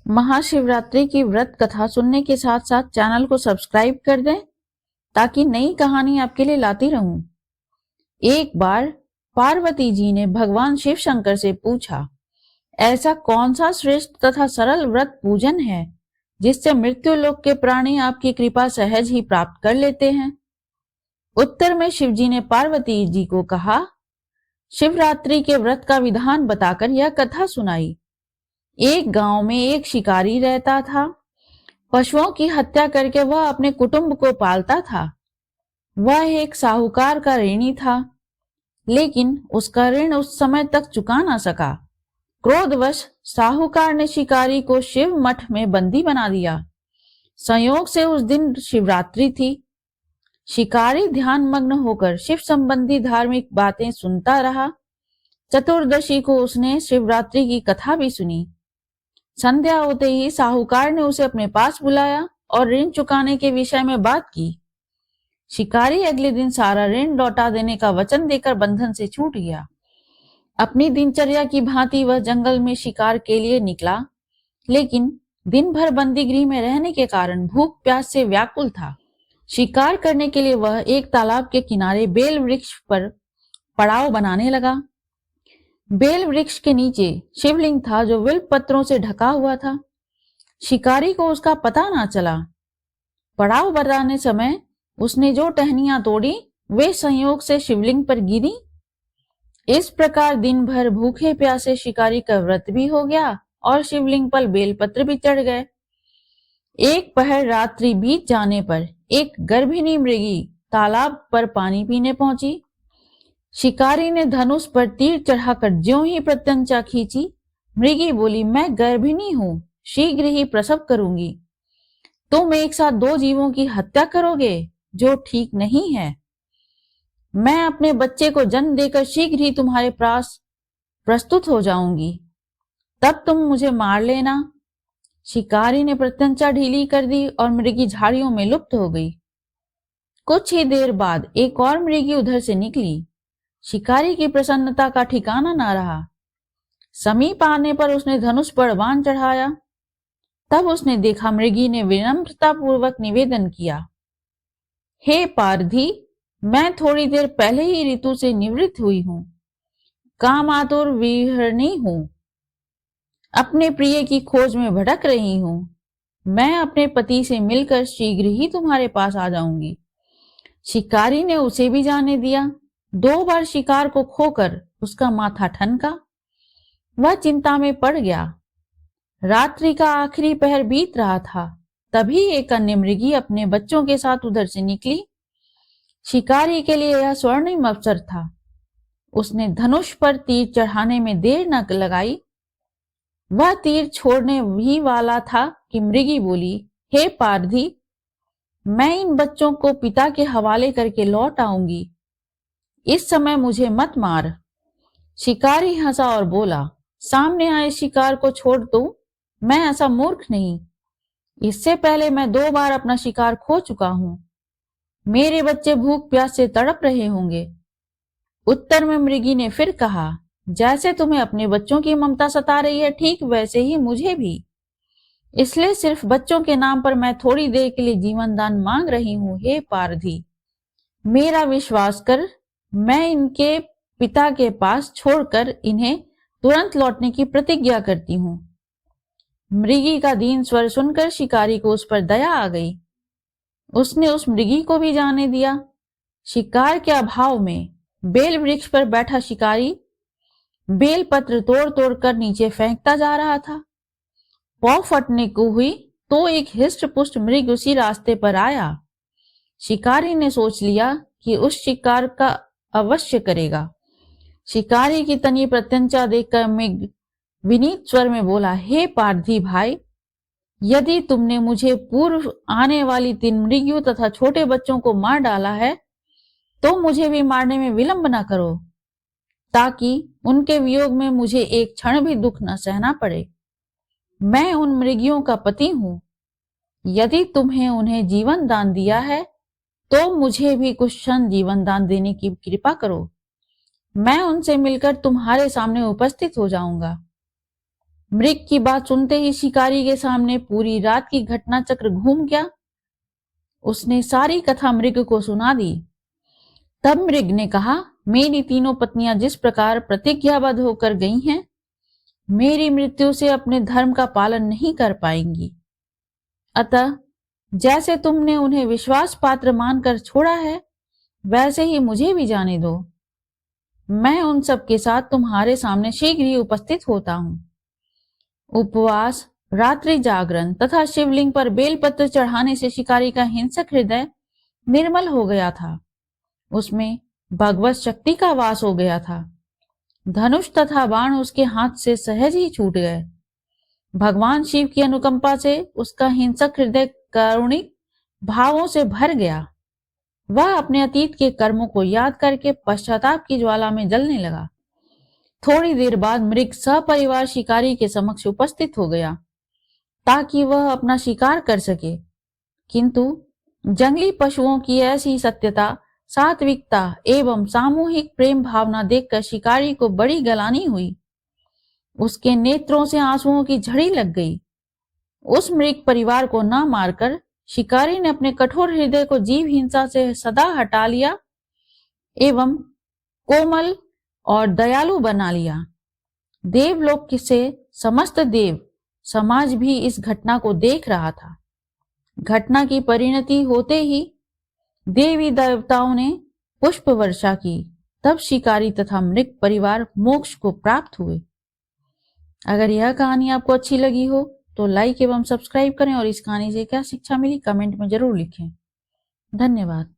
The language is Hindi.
महाशिवरात्रि की व्रत कथा सुनने के साथ साथ चैनल को सब्सक्राइब कर दें ताकि नई कहानी आपके लिए लाती रहूं। एक बार पार्वती जी ने भगवान शिव शंकर से पूछा, ऐसा कौन सा श्रेष्ठ तथा सरल व्रत पूजन है जिससे मृत्यु लोक के प्राणी आपकी कृपा सहज ही प्राप्त कर लेते हैं। उत्तर में शिव जी ने पार्वती जी को कहा, शिवरात्रि के व्रत का विधान बताकर यह कथा सुनाई। एक गांव में एक शिकारी रहता था। पशुओं की हत्या करके वह अपने कुटुंब को पालता था। वह एक साहूकार का ऋणी था, लेकिन उसका ऋण उस समय तक चुका ना सका। क्रोधवश साहूकार ने शिकारी को शिव मठ में बंदी बना दिया। संयोग से उस दिन शिवरात्रि थी। शिकारी ध्यान मग्न होकर शिव संबंधी धार्मिक बातें सुनता रहा। चतुर्दशी को उसने शिवरात्रि की कथा भी सुनी। संध्या होते ही साहूकार ने उसे अपने पास बुलाया और ऋण चुकाने के विषय में बात की। शिकारी अगले दिन सारा ऋण लौटा देने का वचन देकर बंधन से छूट गया। अपनी दिनचर्या की भांति वह जंगल में शिकार के लिए निकला, लेकिन दिन भर बंदी गृह में रहने के कारण भूख प्यास से व्याकुल था। शिकार करने के लिए वह एक तालाब के किनारे बेल वृक्ष पर पड़ाव बनाने लगा। बेल वृक्ष के नीचे शिवलिंग था जो विल्व पत्रों से ढका हुआ था। शिकारी को उसका पता ना चला। पड़ाव बनाने समय उसने जो टहनियां तोड़ी वे संयोग से शिवलिंग पर गिरी। इस प्रकार दिन भर भूखे प्यासे शिकारी का व्रत भी हो गया और शिवलिंग पर बेलपत्र भी चढ़ गए। एक पहर रात्रि बीत जाने पर एक गर्भिणी मृगी तालाब पर पानी पीने पहुंची। शिकारी ने धनुष पर तीर चढ़ाकर ज्यों ही प्रत्यंचा खींची, मृगी बोली, मैं गर्भिणी हूं, शीघ्र ही प्रसव करूंगी। तुम एक साथ दो जीवों की हत्या करोगे, जो ठीक नहीं है। मैं अपने बच्चे को जन्म देकर शीघ्र ही तुम्हारे पास प्रस्तुत हो जाऊंगी, तब तुम मुझे मार लेना। शिकारी ने प्रत्यंचा ढीली कर दी और मृगी झाड़ियों में लुप्त हो गई। कुछ ही देर बाद एक और मृगी उधर से निकली। शिकारी की प्रसन्नता का ठिकाना ना रहा। समीप आने पर उसने धनुष पर बाण चढ़ाया। तब उसने देखा मृगी ने विनम्रता पूर्वक निवेदन किया, हे पारधी, मैं थोड़ी देर पहले ही ऋतु से निवृत्त हुई हूं, कामातुर विहरणी हूं, अपने प्रिय की खोज में भटक रही हूं। मैं अपने पति से मिलकर शीघ्र ही तुम्हारे पास आ जाऊंगी। शिकारी ने उसे भी जाने दिया। 2 बार शिकार को खोकर उसका माथा ठनका। वह चिंता में पड़ गया। रात्रि का आखिरी पहर बीत रहा था। तभी एक अन्य मृगी अपने बच्चों के साथ उधर से निकली। शिकारी के लिए यह स्वर्णिम अवसर था। उसने धनुष पर तीर चढ़ाने में देर न लगाई। वह तीर छोड़ने ही वाला था कि मृगी बोली, हे पारधी, मैं इन बच्चों को पिता के हवाले करके लौट आऊंगी। इस समय मुझे मत मार। शिकारी हंसा और बोला, सामने आए शिकार को छोड़ दो, मैं ऐसा मूर्ख नहीं। इससे पहले मैं 2 बार अपना शिकार खो चुका हूं। मेरे बच्चे भूख प्यास से तड़प रहे होंगे। उत्तर में मृगी ने फिर कहा, जैसे तुम्हें अपने बच्चों की ममता सता रही है, ठीक वैसे ही मुझे भी। इसलिए सिर्फ बच्चों के नाम पर मैं थोड़ी देर के लिए जीवन दान मांग रही हूं। हे पारधी, मेरा विश्वास कर, मैं इनके पिता के पास छोड़कर इन्हें तुरंत लौटने की प्रतिज्ञा करती हूं। मृगी का दीन स्वर सुनकर शिकारी को उस पर दया आ गई। उसने उस मृगी को भी जाने दिया। शिकार के अभाव में बेल वृक्ष पर बैठा शिकारी बेल पत्र तोड़ तोड़ कर नीचे फेंकता जा रहा था। पौ फटने को हुई तो एक हिष्ट पुष्ट मृग उसी रास्ते पर आया। शिकारी ने सोच लिया कि उस शिकार का अवश्य करेगा। शिकारी की तनी प्रत्यंचा देखकर मृग विनीत स्वर में बोला, हे पारधी भाई, यदि तुमने मुझे पूर्व आने वाली 3 मृगियों तथा छोटे बच्चों को मार डाला है, तो मुझे भी मारने में विलंब न करो, ताकि उनके वियोग में मुझे एक क्षण भी दुख न सहना पड़े। मैं उन मृगियों का पति हूं। यदि तुम्हें उन्हें जीवन दान दिया है, तो मुझे भी कुछ क्षण जीवन दान देने की कृपा करो। मैं उनसे मिलकर तुम्हारे सामने उपस्थित हो जाऊंगा। मृग की बात सुनते ही शिकारी के सामने पूरी रात की घटना चक्र घूम गया। उसने सारी कथा मृग को सुना दी। तब मृग ने कहा, मेरी तीनों पत्नियां जिस प्रकार प्रतिज्ञाबद्ध होकर गई हैं, मेरी मृत्यु से अपने धर्म का पालन नहीं कर पाएंगी। अतः जैसे तुमने उन्हें विश्वास पात्र मानकर छोड़ा है, वैसे ही मुझे भी जाने दो। मैं उन सब के साथ तुम्हारे सामने शीघ्र ही उपस्थित होता हूं। उपवास, रात्रि जागरण तथा शिवलिंग पर बेलपत्र चढ़ाने से शिकारी का हिंसक हृदय निर्मल हो गया था। उसमें भगवत शक्ति का वास हो गया था। धनुष तथा बाण उसके हाथ से सहज ही छूट गए। भगवान शिव की अनुकंपा से उसका हिंसक हृदय कारुणिक भावों से भर गया। वह अपने अतीत के कर्मों को याद करके पश्चाताप की ज्वाला में जलने लगा। थोड़ी देर बाद मृग सपरिवार शिकारी के समक्ष उपस्थित हो गया ताकि वह अपना शिकार कर सके। किंतु जंगली पशुओं की ऐसी सत्यता, सात्विकता एवं सामूहिक प्रेम भावना देखकर शिकारी को बड़ी गलानी हुई। उसके नेत्रों से आंसुओं की झड़ी लग गई। उस मृग परिवार को न मारकर शिकारी ने अपने कठोर हृदय को जीव हिंसा से सदा हटा लिया एवं कोमल और दयालु बना लिया। देवलोक से समस्त देव समाज भी इस घटना को देख रहा था। घटना की परिणति होते ही देवी देवताओं ने पुष्प वर्षा की। तब शिकारी तथा मृग परिवार मोक्ष को प्राप्त हुए। अगर यह कहानी आपको अच्छी लगी हो तो लाइक एवं सब्सक्राइब करें और इस कहानी से क्या शिक्षा मिली कमेंट में जरूर लिखें। धन्यवाद।